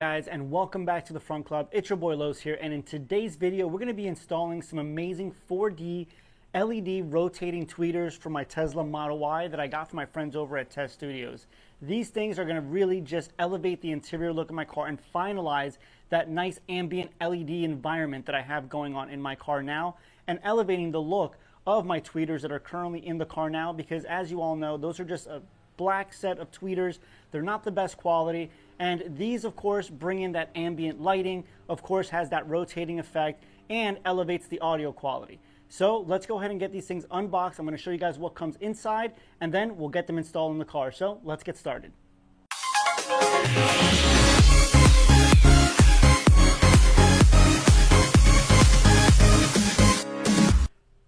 Guys, and welcome back to the Front Club. It's your boy Los here, and in today's video we're going to be installing some amazing 4D LED rotating tweeters for my Tesla Model Y that I got from my friends over at TesStudios. These things are going to really just elevate the interior look of my car and finalize that nice ambient LED environment that I have going on in my car now, and elevating the look of my tweeters that are currently in the car now, because as you all know, those are just a black set of tweeters. They're not the best quality, and these of course bring in that ambient lighting, of course has that rotating effect, and elevates the audio quality. So let's go ahead and get these things unboxed. I'm going to show you guys what comes inside, and then we'll get them installed in the car. So let's get started.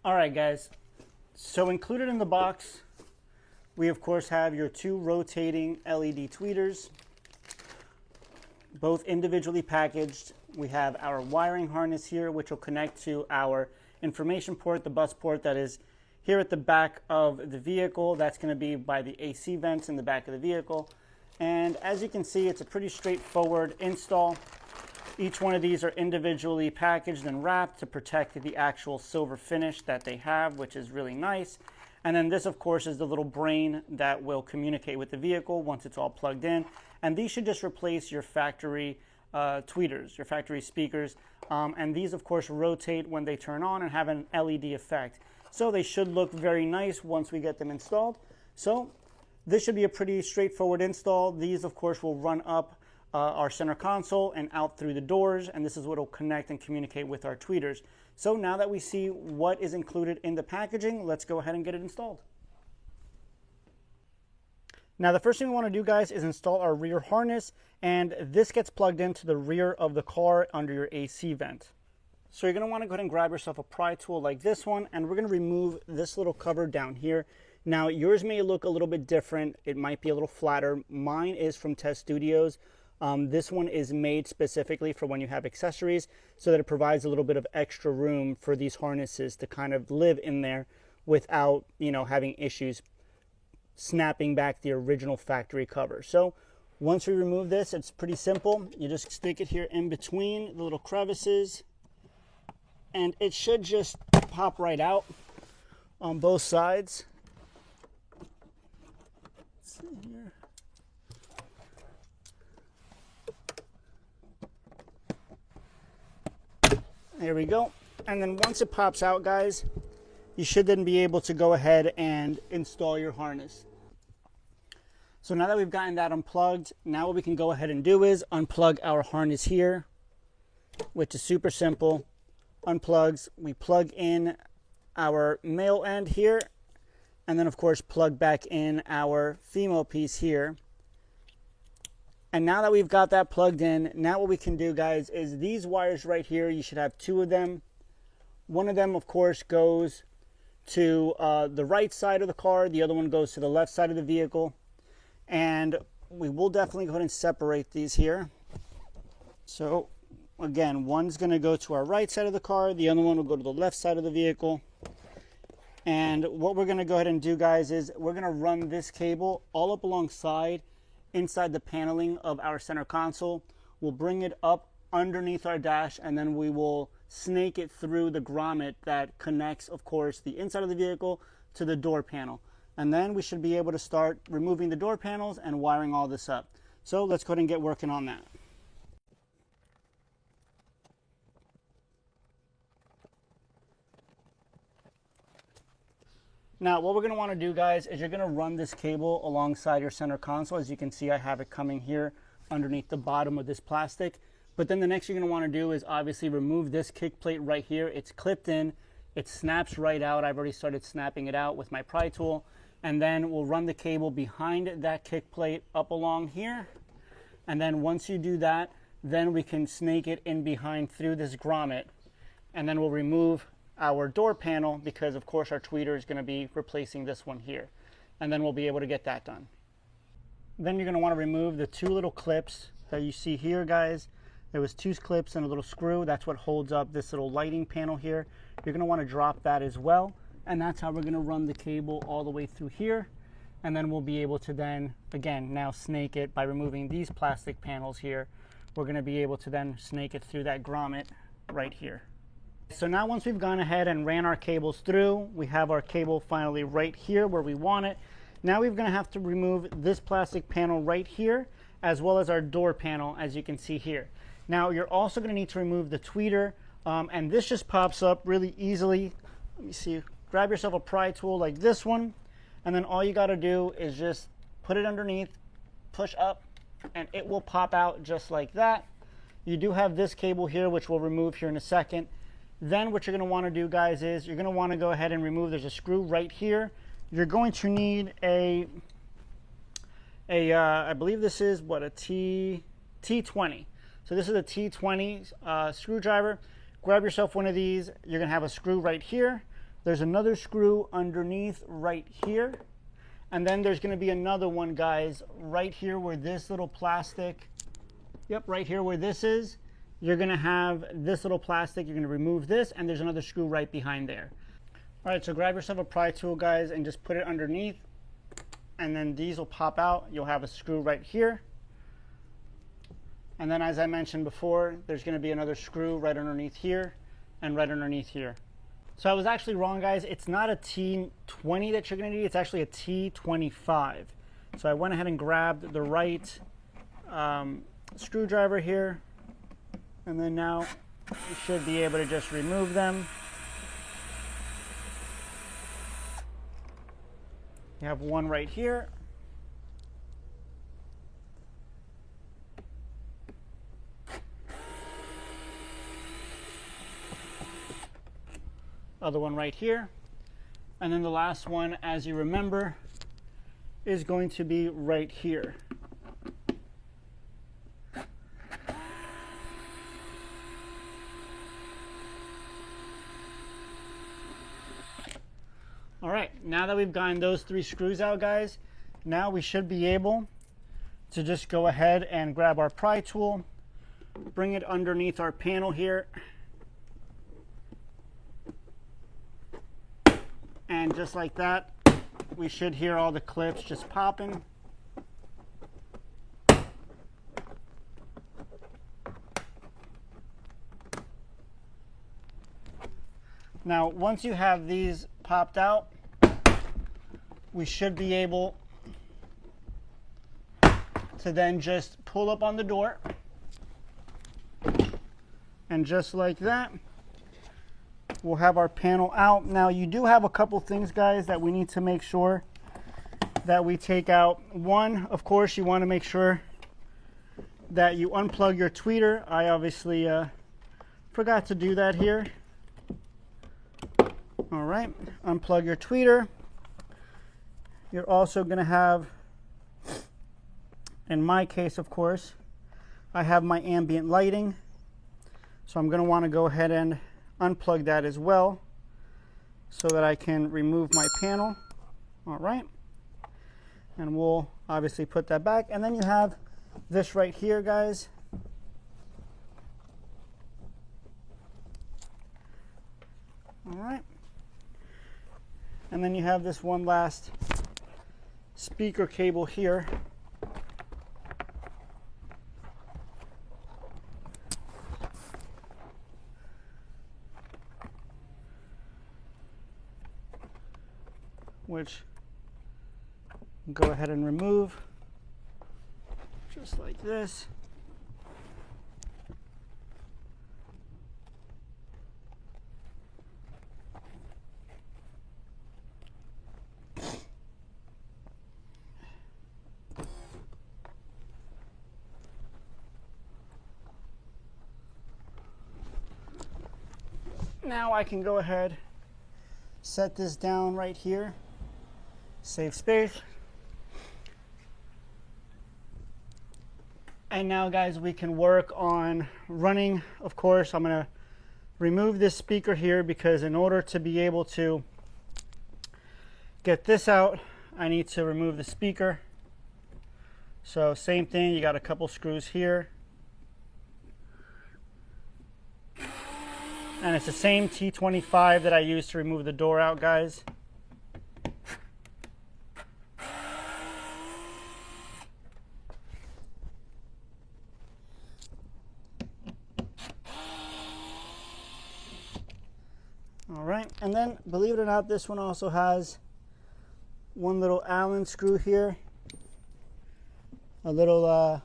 Alright guys, so included in the box we of course have your two rotating LED tweeters, both individually packaged. We have our wiring harness here, which will connect to our information port, the bus port that is here at the back of the vehicle. That's going to be by the AC vents in the back of the vehicle. And as you can see, it's a pretty straightforward install. Each one of these are individually packaged and wrapped to protect the actual silver finish that they have, which is really nice. And then this, of course, is the little brain that will communicate with the vehicle once it's all plugged in. And these should just replace your factory tweeters, your factory speakers. And these, of course, rotate when they turn on and have an LED effect. So they should look very nice once we get them installed. So this should be a pretty straightforward install. These, of course, will run up our center console and out through the doors. And this is what will connect and communicate with our tweeters. So now that we see what is included in the packaging, let's go ahead and get it installed. Now the first thing we want to do, guys, is install our rear harness, and this gets plugged into the rear of the car under your AC vent. So you're going to want to go ahead and grab yourself a pry tool like this one, and we're going to remove this little cover down here. Now yours may look a little bit different. It might be a little flatter. Mine is from TesStudios. This one is made specifically for when you have accessories, so that it provides a little bit of extra room for these harnesses to kind of live in there without, having issues snapping back the original factory cover. So once we remove this, it's pretty simple. You just stick it here in between the little crevices, and it should just pop right out on both sides. Let's see here. There we go. And then once it pops out, guys, you should then be able to go ahead and install your harness. So now that we've gotten that unplugged, now what we can go ahead and do is unplug our harness here, which is super simple. Unplugs, we plug in our male end here, and then of course plug back in our female piece here. And now that we've got that plugged in, now what we can do, guys, is these wires right here, you should have two of them. One of them, of course, goes to the right side of the car. The other one goes to the left side of the vehicle. And we will definitely go ahead and separate these here. So, again, one's going to go to our right side of the car. The other one will go to the left side of the vehicle. And what we're going to go ahead and do, guys, is we're going to run this cable all up alongside inside the paneling of our center console. We'll bring it up underneath our dash, and then we will snake it through the grommet that connects, of course, the inside of the vehicle to the door panel. And then we should be able to start removing the door panels and wiring all this up. So let's go ahead and get working on that. Now, what we're going to want to do, guys, is you're going to run this cable alongside your center console. As you can see, I have it coming here underneath the bottom of this plastic. But then the next thing you're going to want to do is obviously remove this kick plate right here. It's clipped in. It snaps right out. I've already started snapping it out with my pry tool. And then we'll run the cable behind that kick plate up along here. And then once you do that, then we can snake it in behind through this grommet. And then we'll remove our door panel, because of course our tweeter is going to be replacing this one here, and then we'll be able to get that done. Then you're going to want to remove the two little clips that you see here, guys. There was two clips and a little screw. That's what holds up this little lighting panel here. You're going to want to drop that as well, and that's how we're going to run the cable all the way through here. And then we'll be able to then, again, now snake it by removing these plastic panels here we're going to be able to then snake it through that grommet right here. So now once we've gone ahead and ran our cables through, we have our cable finally right here where we want it. Now we're going to have to remove this plastic panel right here, as well as our door panel, as you can see here. Now you're also going to need to remove the tweeter, and this just pops up really easily. Let me see. Grab yourself a pry tool like this one, and then all you got to do is just put it underneath, push up, and it will pop out just like that. You do have this cable here, which we'll remove here in a second. Then what you're going to want to do, guys, is you're going to want to go ahead and remove, there's a screw right here. You're going to need I believe this is what, a T20. So this is a T20 screwdriver. Grab yourself one of these. You're going to have a screw right here. There's another screw underneath right here. And then there's going to be another one, guys, right here where this little plastic, yep, right here where this is. You're going to have this little plastic. You're going to remove this, and there's another screw right behind there. All right, so grab yourself a pry tool, guys, and just put it underneath. And then these will pop out. You'll have a screw right here. And then, as I mentioned before, there's going to be another screw right underneath here and right underneath here. So I was actually wrong, guys. It's not a T20 that you're going to need. It's actually a T25. So I went ahead and grabbed the right screwdriver here. And then now you should be able to just remove them. You have one right here. Other one right here. And then the last one, as you remember, is going to be right here. All right, now that we've gotten those three screws out, guys, now we should be able to just go ahead and grab our pry tool, bring it underneath our panel here, and just like that, we should hear all the clips just popping. Now, once you have these popped out, we should be able to then just pull up on the door. And just like that, we'll have our panel out. Now, you do have a couple things, guys, that we need to make sure that we take out. One, of course, you want to make sure that you unplug your tweeter. I obviously forgot to do that here. All right, unplug your tweeter. You're also going to have, in my case, of course, I have my ambient lighting. So I'm going to want to go ahead and unplug that as well so that I can remove my panel. All right. And we'll obviously put that back. And then you have this right here, guys. All right. And then you have this one last speaker cable here. Which go ahead and remove just like this. Now I can go ahead, set this down right here, save space. And now, guys, we can work on running. Of course, I'm going to remove this speaker here because in order to be able to get this out, I need to remove the speaker. So same thing, you got a couple screws here. And it's the same T25 that I used to remove the door out, guys. All right, and then believe it or not, this one also has one little Allen screw here, a little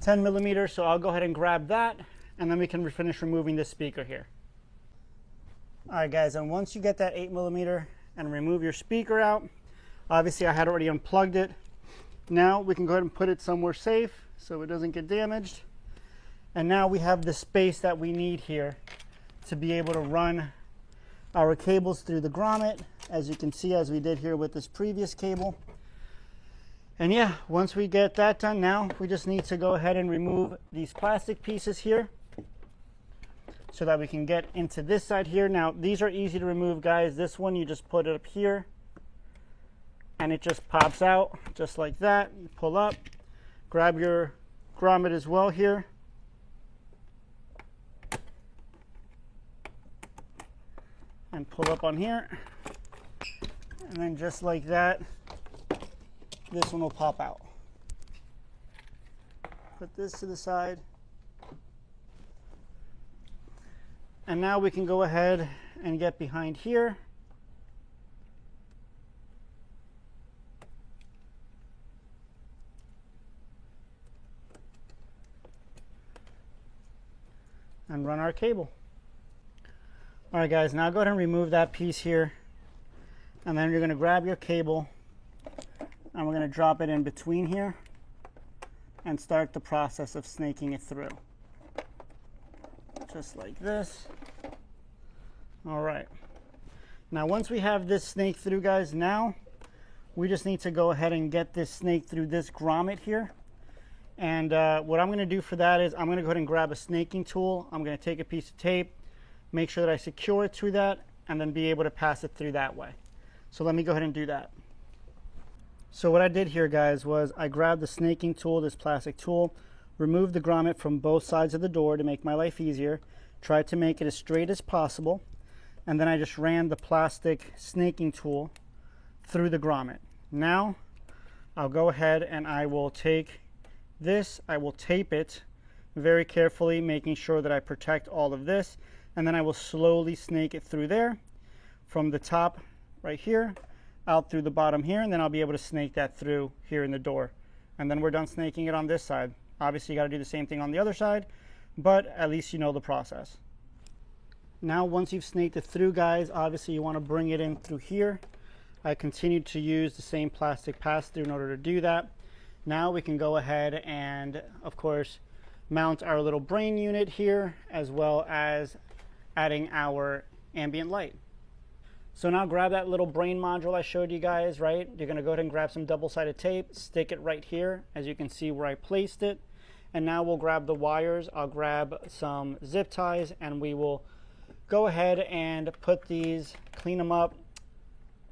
10 millimeter. So I'll go ahead and grab that, and then we can finish removing this speaker here. All right, guys, and once you get that 8 millimeter and remove your speaker out, obviously I had already unplugged it. Now we can go ahead and put it somewhere safe so it doesn't get damaged. And now we have the space that we need here to be able to run our cables through the grommet, as you can see, as we did here with this previous cable. And yeah, once we get that done, now we just need to go ahead and remove these plastic pieces here so that we can get into this side here. Now, these are easy to remove, guys. This one, you just put it up here and it just pops out just like that. You pull up, grab your grommet as well here. And pull up on here. And then just like that, this one will pop out. Put this to the side. And now we can go ahead and get behind here. And run our cable. All right, guys, now go ahead and remove that piece here. And then you're going to grab your cable and we're going to drop it in between here and start the process of snaking it through. Just like this. All right. Now, once we have this snake through, guys, now we just need to go ahead and get this snake through this grommet here. And what I'm going to do for that is I'm going to go ahead and grab a snaking tool. I'm going to take a piece of tape, make sure that I secure it through that, and then be able to pass it through that way. So let me go ahead and do that. So what I did here, guys, was I grabbed the snaking tool, this plastic tool, removed the grommet from both sides of the door to make my life easier, tried to make it as straight as possible, and then I just ran the plastic snaking tool through the grommet. Now I'll go ahead and I will take this, I will tape it very carefully, making sure that I protect all of this, and then I will slowly snake it through there from the top right here out through the bottom here, and then I'll be able to snake that through here in the door, and then we're done snaking it on this side. Obviously you got to do the same thing on the other side, but at least you know the process. Now once you've snaked it through, guys, obviously you want to bring it in through here. I continued to use the same plastic pass-through in order to do that. Now we can go ahead and, of course, mount our little brain unit here, as well as adding our ambient light. So now grab that little brain module I showed you guys, right? You're going to go ahead and grab some double-sided tape, stick it right here, as you can see where I placed it. And now we'll grab the wires. I'll grab some zip ties, and we will go ahead and put these, clean them up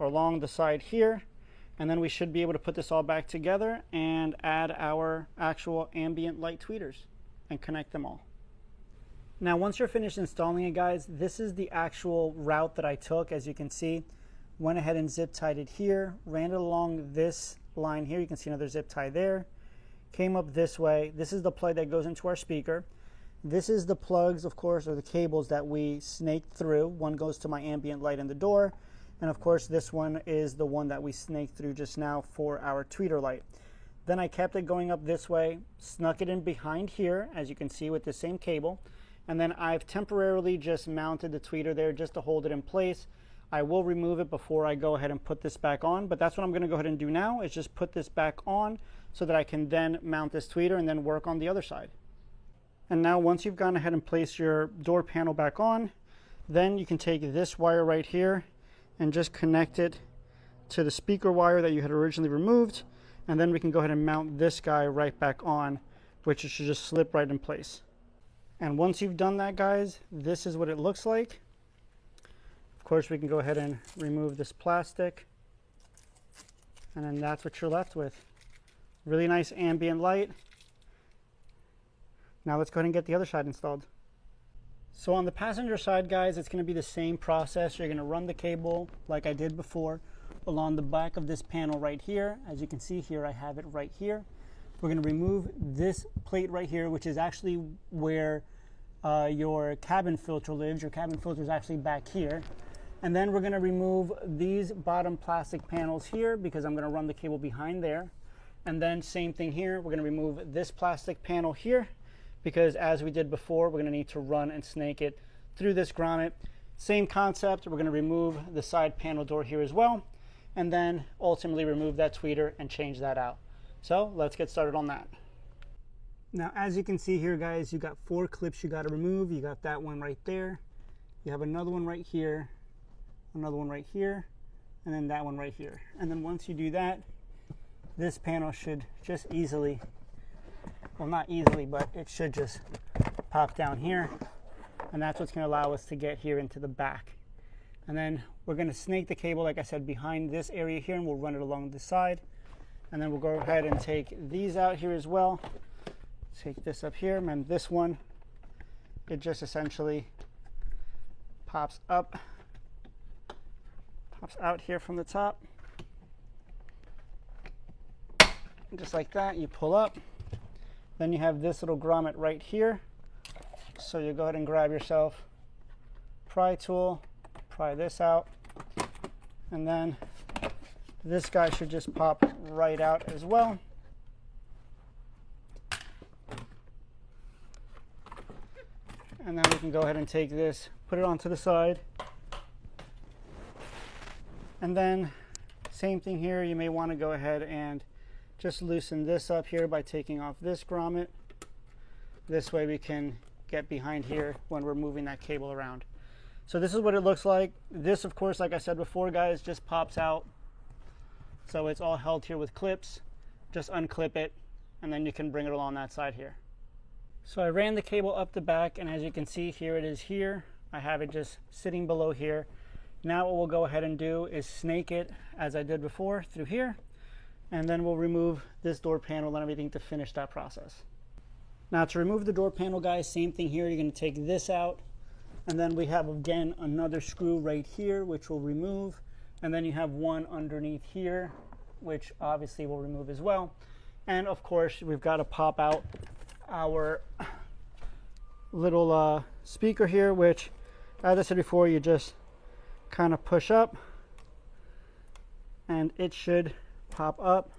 along the side here. And then we should be able to put this all back together and add our actual ambient light tweeters and connect them all. Now, once you're finished installing it, guys, this is the actual route that I took. As you can see, went ahead and zip tied it here, ran it along this line here. You can see another zip tie there. Came up this way. This is the plug that goes into our speaker. This is the plugs, of course, or the cables that we snaked through. One goes to my ambient light in the door. And of course, this one is the one that we snaked through just now for our tweeter light. Then I kept it going up this way, snuck it in behind here, as you can see, with the same cable. And then I've temporarily just mounted the tweeter there just to hold it in place. I will remove it before I go ahead and put this back on, but that's what I'm going to go ahead and do now, is just put this back on so that I can then mount this tweeter and then work on the other side. And now once you've gone ahead and placed your door panel back on, then you can take this wire right here and just connect it to the speaker wire that you had originally removed, and then we can go ahead and mount this guy right back on, which should just slip right in place. And once you've done that, guys, this is what it looks like. Of course, we can go ahead and remove this plastic, and then that's what you're left with. Really nice ambient light. Now let's go ahead and get the other side installed. So on the passenger side, guys, it's going to be the same process. You're going to run the cable like I did before along the back of this panel right here. As you can see here, I have it right here. We're going to remove this plate right here, which is actually where your cabin filter lives. Your cabin filter is actually back here. And then we're going to remove these bottom plastic panels here because I'm going to run the cable behind there. And then same thing here, we're going to remove this plastic panel here because as we did before, we're going to need to run and snake it through this grommet. Same concept, we're going to remove the side panel door here as well, and then ultimately remove that tweeter and change that out. So let's get started on that. Now, as you can see here, guys, you got 4 clips you got to remove. You got that one right there. You have another one right here, another one right here, and then that one right here. And then once you do that, this panel should just easily, well, not easily, but it should just pop down here. And that's what's going to allow us to get here into the back. And then we're going to snake the cable, like I said, behind this area here, and we'll run it along the side. And then we'll go ahead and take these out here as well. Take this up here, and this one, it just essentially pops up, pops out here from the top. Just like that, you pull up. Then you have this little grommet right here. So you go ahead and grab yourself pry tool, pry this out, and then this guy should just pop right out as well. And then we can go ahead and take this, put it onto the side. And then same thing here, you may want to go ahead and just loosen this up here by taking off this grommet. This way we can get behind here when we're moving that cable around. So this is what it looks like. This, of course, like I said before, guys, just pops out. So it's all held here with clips. Just unclip it, and then you can bring it along that side here. So I ran the cable up the back, and as you can see, here it is here. I have it just sitting below here. Now what we'll go ahead and do is snake it, as I did before, through here. And then we'll remove this door panel and everything to finish that process. Now to remove the door panel, guys, same thing here. You're going to take this out, and then we have again another screw right here which we'll remove, and then you have one underneath here which obviously we'll remove as well. And of course we've got to pop out our little speaker here, which, as I said before, you just kind of push up and it should pop up.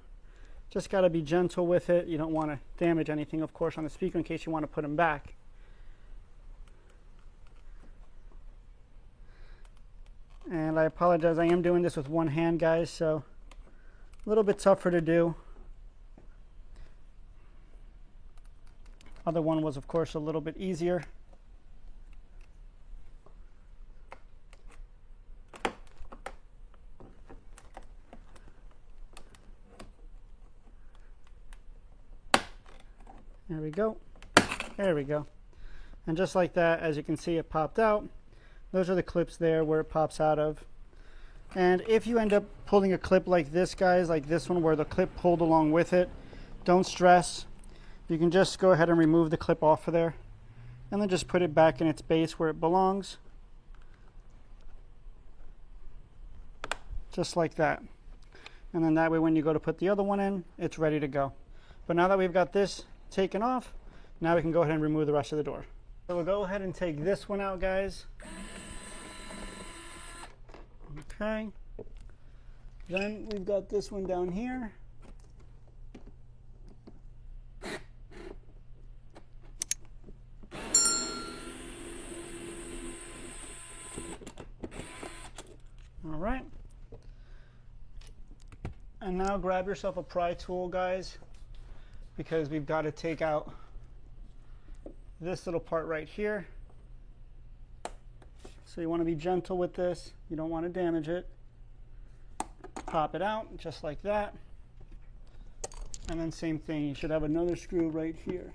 Just got to be gentle with it. You don't want to damage anything, of course, on the speaker in case you want to put them back. And I apologize, I am doing this with one hand, guys, so a little bit tougher to do. Other one was, of course, a little bit easier. There we go. There we go. And just like that, as you can see, it popped out. Those are the clips there where it pops out of. And if you end up pulling a clip like this, guys, like this one where the clip pulled along with it, don't stress. You can just go ahead and remove the clip off of there and then just put it back in its base where it belongs. Just like that. And then that way when you go to put the other one in, it's ready to go. But now that we've got this taken off, now we can go ahead and remove the rest of the door. So we'll go ahead and take this one out, guys. Okay. Then we've got this one down here. All right. And now grab yourself a pry tool, guys, because we've got to take out this little part right here. So you want to be gentle with this. You don't want to damage it. Pop it out just like that. And then same thing, you should have another screw right here.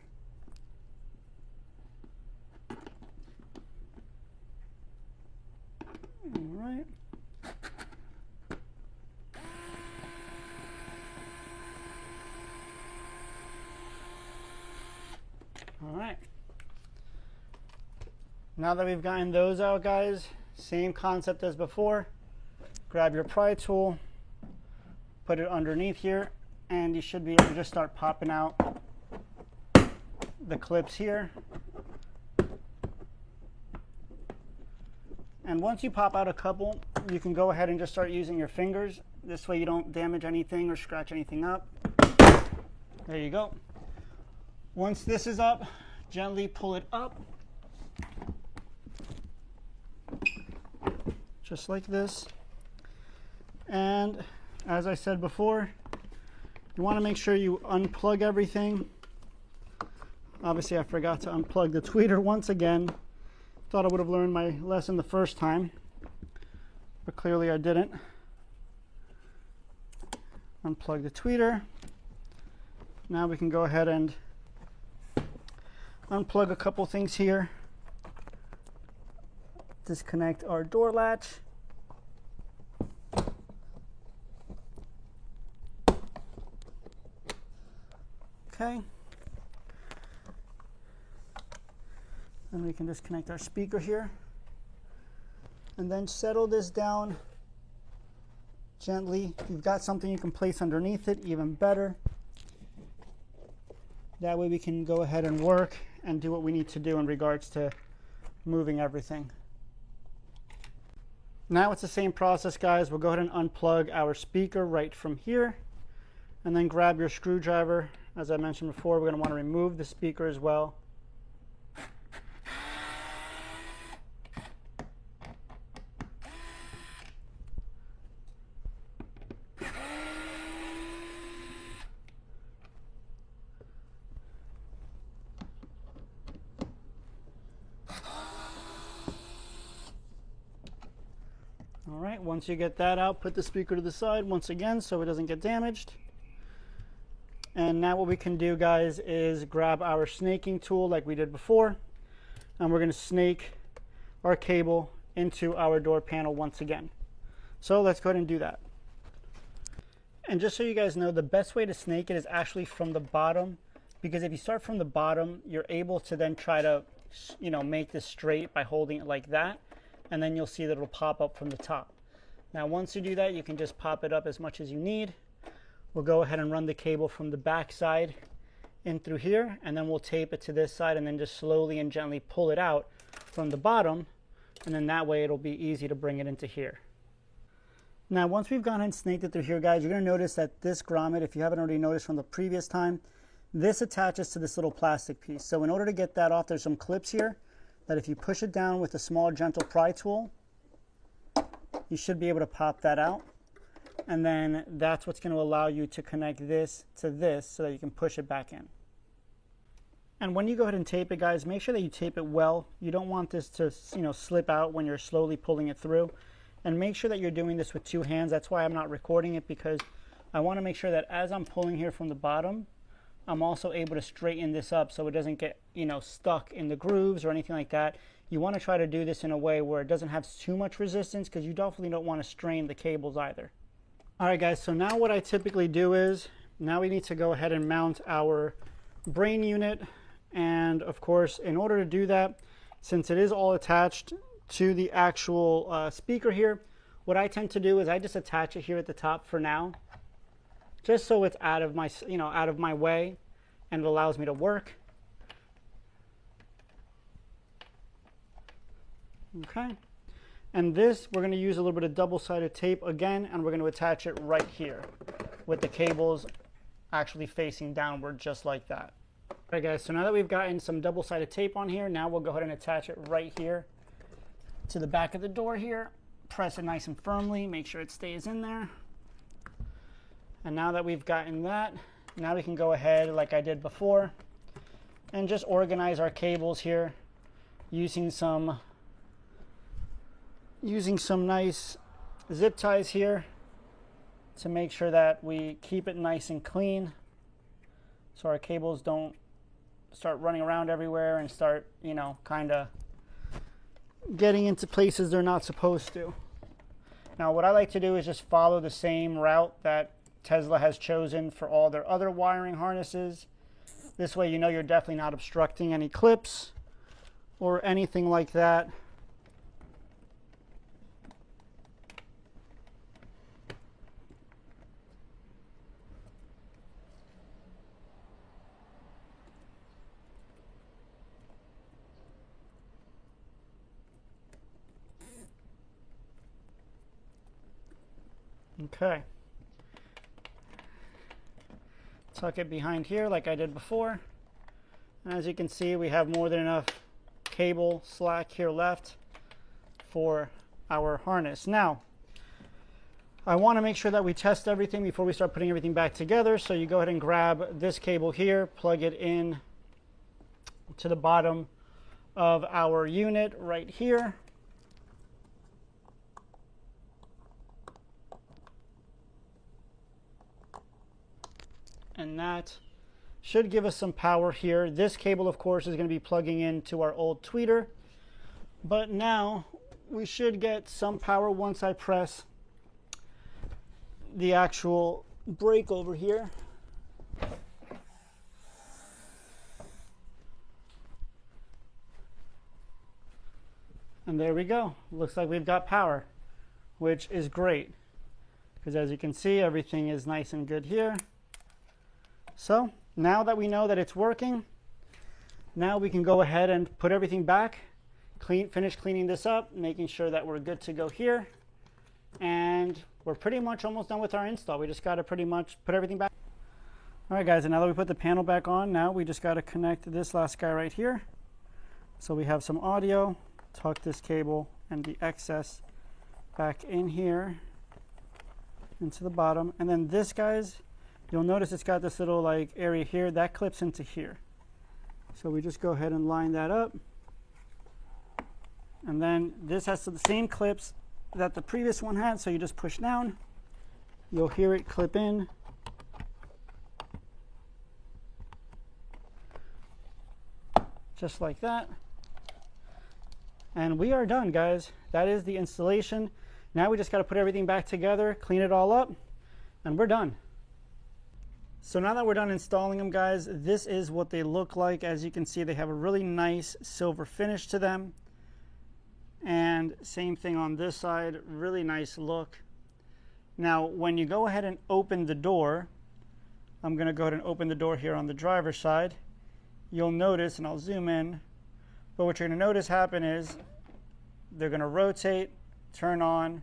All right. All right. Now that we've gotten those out, guys, same concept as before. Grab your pry tool, put it underneath here, and you should be able to just start popping out the clips here. And once you pop out a couple, you can go ahead and just start using your fingers. This way you don't damage anything or scratch anything up. There you go. Once this is up, gently pull it up. Just like this. And as I said before, you want to make sure you unplug everything. Obviously, I forgot to unplug the tweeter once again. Thought I would have learned my lesson the first time, but clearly I didn't. Unplug the tweeter. Now we can go ahead and unplug a couple things here. Disconnect our door latch. Okay. Then we can disconnect our speaker here. And then settle this down gently. If you've got something you can place underneath it, even better. That way we can go ahead and work and do what we need to do in regards to moving everything. Now it's the same process, guys. We'll go ahead and unplug our speaker right from here. And then grab your screwdriver. As I mentioned before, we're going to want to remove the speaker as well. All right, once you get that out, put the speaker to the side once again so it doesn't get damaged. And now what we can do, guys, is grab our snaking tool like we did before, and we're going to snake our cable into our door panel once again. So let's go ahead and do that. And just so you guys know, the best way to snake it is actually from the bottom, because if you start from the bottom, you're able to then try to, make this straight by holding it like that, and then you'll see that it'll pop up from the top. Now once you do that, you can just pop it up as much as you need. We'll go ahead and run the cable from the back side in through here, and then we'll tape it to this side and then just slowly and gently pull it out from the bottom, and then that way it'll be easy to bring it into here. Now once we've gone and snaked it through here, guys, you're going to notice that this grommet, if you haven't already noticed from the previous time, this attaches to this little plastic piece. So in order to get that off, there's some clips here that if you push it down with a small gentle pry tool, you should be able to pop that out. And then that's what's going to allow you to connect this to this so that you can push it back in. And when you go ahead and tape it, guys, make sure that you tape it well. You don't want this to, slip out when you're slowly pulling it through. And make sure that you're doing this with two hands. That's why I'm not recording it, because I want to make sure that as I'm pulling here from the bottom, I'm also able to straighten this up so it doesn't get, stuck in the grooves or anything like that. You want to try to do this in a way where it doesn't have too much resistance, because you definitely don't want to strain the cables either. All right, guys, so now what I typically do is, now we need to go ahead and mount our brain unit. And of course, in order to do that, since it is all attached to the actual speaker here, what I tend to do is I just attach it here at the top for now, just so it's out of my way and it allows me to work. Okay. And this, we're going to use a little bit of double-sided tape again, and we're going to attach it right here with the cables actually facing downward, just like that. All right, guys, so now that we've gotten some double-sided tape on here, now we'll go ahead and attach it right here to the back of the door here. Press it nice and firmly, make sure it stays in there. And now that we've gotten that, now we can go ahead, like I did before, and just organize our cables here using some nice zip ties here to make sure that we keep it nice and clean so our cables don't start running around everywhere and start, kind of getting into places they're not supposed to. Now what I like to do is just follow the same route that Tesla has chosen for all their other wiring harnesses. This way you're definitely not obstructing any clips or anything like that. Okay. Tuck it behind here like I did before. And as you can see, we have more than enough cable slack here left for our harness. Now, I want to make sure that we test everything before we start putting everything back together. So you go ahead and grab this cable here, plug it in to the bottom of our unit right here. And that should give us some power here. This cable, of course, is going to be plugging into our old tweeter. But now we should get some power once I press the actual brake over here. And there we go. Looks like we've got power, which is great. Because as you can see, everything is nice and good here. So now that we know that it's working, now we can go ahead and put everything back, finish cleaning this up, making sure that we're good to go here. And we're pretty much almost done with our install. We just got to pretty much put everything back. All right, guys, and now that we put the panel back on, now we just got to connect this last guy right here. So we have some audio, tuck this cable and the excess back in here into the bottom. And then this, guys, you'll notice it's got this little like area here that clips into here. So we just go ahead and line that up. And then this has the same clips that the previous one had, so you just push down. You'll hear it clip in. Just like that. And we are done, guys. That is the installation. Now we just got to put everything back together, clean it all up, and we're done. So now that we're done installing them, guys, this is what they look like. As you can see, they have a really nice silver finish to them. And same thing on this side, really nice look. Now, when you go ahead and open the door, I'm going to go ahead and open the door here on the driver's side. You'll notice, and I'll zoom in, but what you're going to notice happen is they're going to rotate, turn on,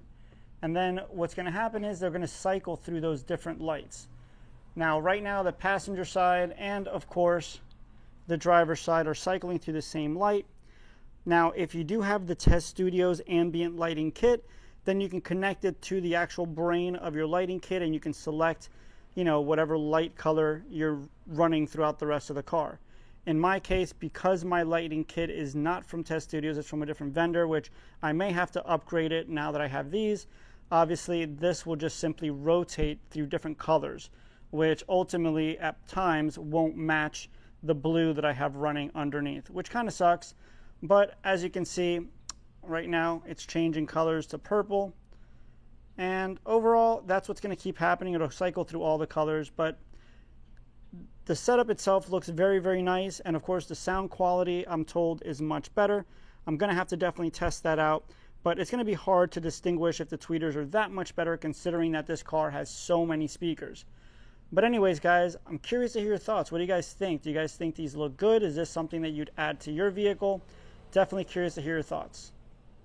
and then what's going to happen is they're going to cycle through those different lights. Now, right now, the passenger side and, of course, the driver's side are cycling through the same light. Now, if you do have the TesStudio's ambient lighting kit, then you can connect it to the actual brain of your lighting kit and you can select, you know, whatever light color you're running throughout the rest of the car. In my case, because my lighting kit is not from TesStudios, it's from a different vendor, which I may have to upgrade it now that I have these. Obviously, this will just simply rotate through different colors, which ultimately at times won't match the blue that I have running underneath, which kind of sucks. But as you can see, right now it's changing colors to purple. And overall, that's what's going to keep happening. It'll cycle through all the colors, but the setup itself looks very, very nice. And of course, the sound quality, I'm told, is much better. I'm going to have to definitely test that out, but it's going to be hard to distinguish if the tweeters are that much better considering that this car has so many speakers. But anyways, guys, I'm curious to hear your thoughts. What do you guys think? Do you guys think these look good? Is this something that you'd add to your vehicle? Definitely curious to hear your thoughts.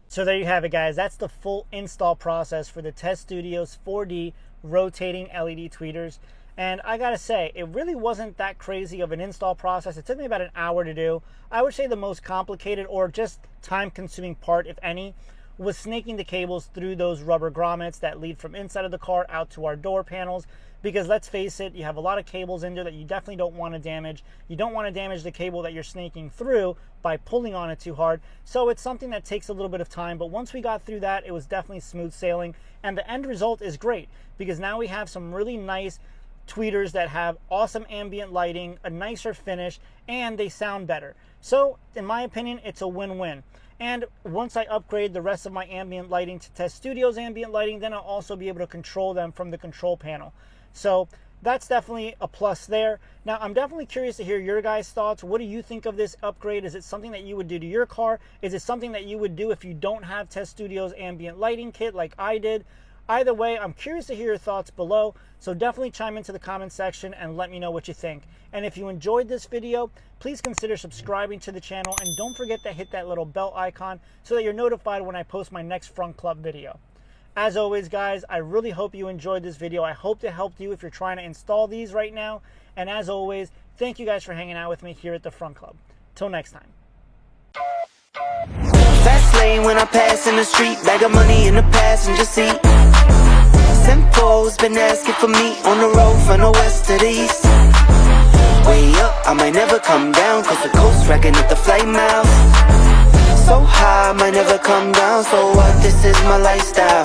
So there you have it, guys. That's the full install process for the TesStudio's 4D rotating LED tweeters. And I gotta say, it really wasn't that crazy of an install process. It took me about an hour to do. I would say the most complicated or just time-consuming part, if any, was snaking the cables through those rubber grommets that lead from inside of the car out to our door panels. Because let's face it, you have a lot of cables in there that you definitely don't want to damage. You don't want to damage the cable that you're snaking through by pulling on it too hard. So it's something that takes a little bit of time. But once we got through that, it was definitely smooth sailing. And the end result is great because now we have some really nice tweeters that have awesome ambient lighting, a nicer finish, and they sound better. So in my opinion, it's a win-win. And once I upgrade the rest of my ambient lighting to TesStudio's ambient lighting, then I'll also be able to control them from the control panel. So that's definitely a plus there. Now, I'm definitely curious to hear your guys' thoughts. What do you think of this upgrade? Is it something that you would do to your car? Is it something that you would do if you don't have TesStudio's ambient lighting kit like I did? Either way, I'm curious to hear your thoughts below, so definitely chime into the comment section and let me know what you think. And if you enjoyed this video, please consider subscribing to the channel and don't forget to hit that little bell icon so that you're notified when I post my next Front Club video. As always, guys, I really hope you enjoyed this video. I hope it helped you if you're trying to install these right now. And as always, thank you guys for hanging out with me here at the Front Club. Till next time. Fast lane when I pass in the street, bag of money in the passenger seat. Simcoe's been asking for me on the road from the west to the east. Way up, I might never come down, cause the coast racking up the flight miles. So high, I might never come down, so what, this is my lifestyle.